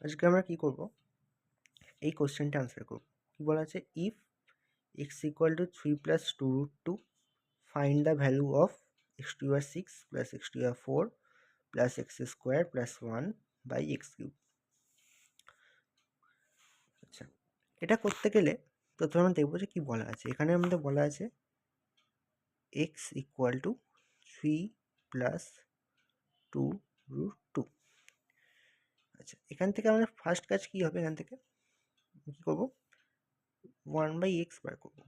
আজকে আমরা কি করব, এই কোশ্চেনটা আনসার করব। কি বলা আছে, if x equal to 3 plus 2√2 find the value of x to আর 6 প্লাস x টু আর 4 plus x square plus 1 by x cube. আচ্ছা, এটা করতে গেলে প্রথমে আমরা দেখবো যে কি বলা আছে। এখানে আমাদের বলা আছে x ইকুয়াল টু 3 প্লাস 2√2। আচ্ছা, এখান থেকে আমাদের ফার্স্ট কাজ কি হবে, এখান থেকে কি করবো, 1/x বার করবো।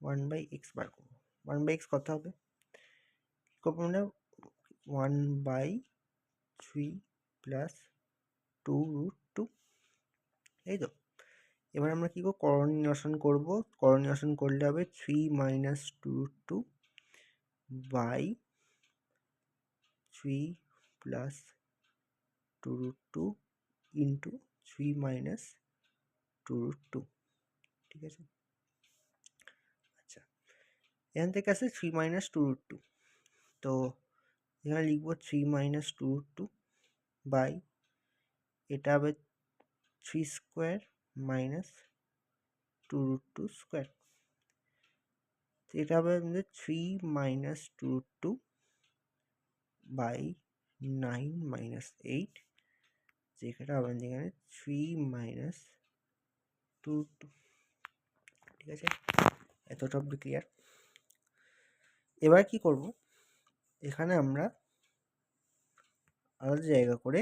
1/x বার করবো। 1/x কত হবে, কি করবো আমরা, 1/3 প্লাস 2√2, এই তো। এবার আমরা কি করবো, করণ নিরসন করবো। করণ নিরসন করলে হবে 3 minus 2√2 by 3 plus 2√2 into 3 minus 2√2, ঠিক আছে। আচ্ছা, এখান থেকে আসে 3 মাইনাস 2√2, তো এখানে লিখবো 3 মাইনাস 2√2 বাই, এটা হবে 3 স্কোয়ার মাইনাস 2√2 স্কোয়ার, এটা হবে আমাদের 3 মাইনাস 2√2 বাই 9 মাইনাস 8, যেখানে হবে এখানে 3 মাইনাস 2√2, ঠিক আছে। এতটা অব্দি ক্লিয়ার। এবার কি করব, এখানে আমরা আলাদা জায়গা করে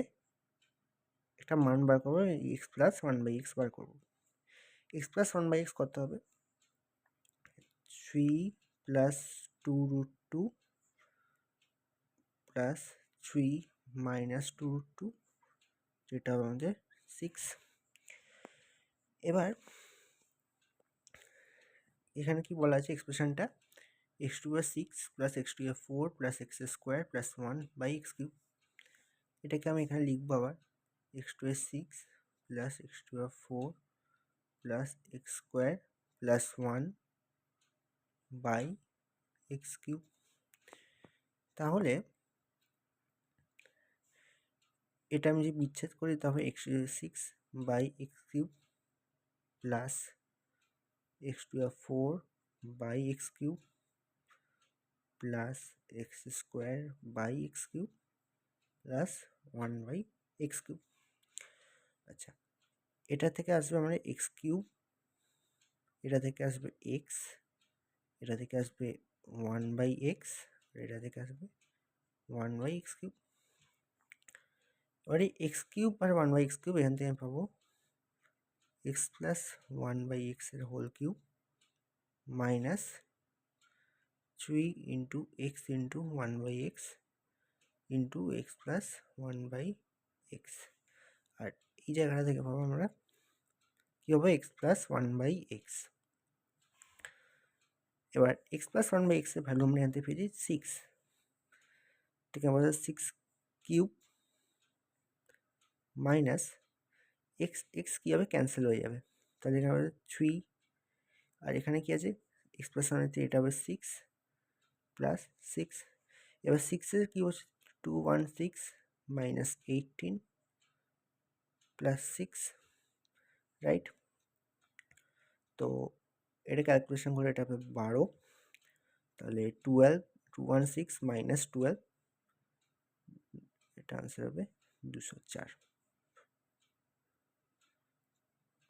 একটা মান বার করবো, এক্স প্লাস 1/x বার করবো। এক্স প্লাস 1/x কত হবে, 3 প্লাস 2√2 প্লাস 3 মাইনাস 2√2, যেটা হবে আমাদের 6। এবার এখানে কি বলা আছে, এক্সপ্রেশনটা x টু আর 6 প্লাস x টু আর 4 plus x square plus 1/x cube. এটাকে আমি এখানে লিখবো আবার x টু আর 6 প্লাস x টু আর 4 plus x square plus 1/x cube. তাহলে এটা আমি যদি বিচ্ছেদ করি, তবে x টু আর 6/x cube plus x to আর 4/x cube plus x square by x cube plus 1/x cube. আচ্ছা, এটা থেকে আসবে আমার x কিউব, এটা থেকে আসবে x, এটা থেকে আসবে 1/x, এটা থেকে আসবে 1/x কিউব। এবার এই x কিউব আর 1/x কিউব এখান থেকে আমি পাবো x প্লাস 1/x এর whole cube minus 3 into x into 1/x into x plus 1/x, আর এই জায়গাটা থেকে পাবো আমরা কি হবে, x প্লাস 1/x। এবার x প্লাস 1/x এর ভ্যালু আমরা আনতে পেরেছি 6, ঠিক আছে। আমাদের 6 কিউব মাইনাস এক্স, এক্স কী হবে, ক্যান্সেল হয়ে যাবে, তাহলে এখানে হবে 3, আর এখানে কি আছে, এক্স প্লাস 1, এটা হবে 6 প্লাস 6। এবার 6-এর কী হচ্ছে, 216 মাইনাস 18 প্লাস 6, রাইট। তো এটা ক্যালকুলেশন করে এটা হবে 12, তাহলে 216 মাইনাস 12, এটা আনসার হবে 204।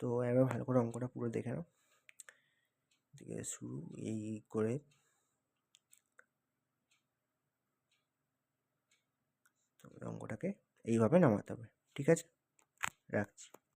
তো এবার ভালো করে অঙ্কটা পুরো দেখে নাও, থেকে শুরু এই করে অঙ্কটাকে এইভাবে নামাতে হবে, ঠিক আছে। রাখছি।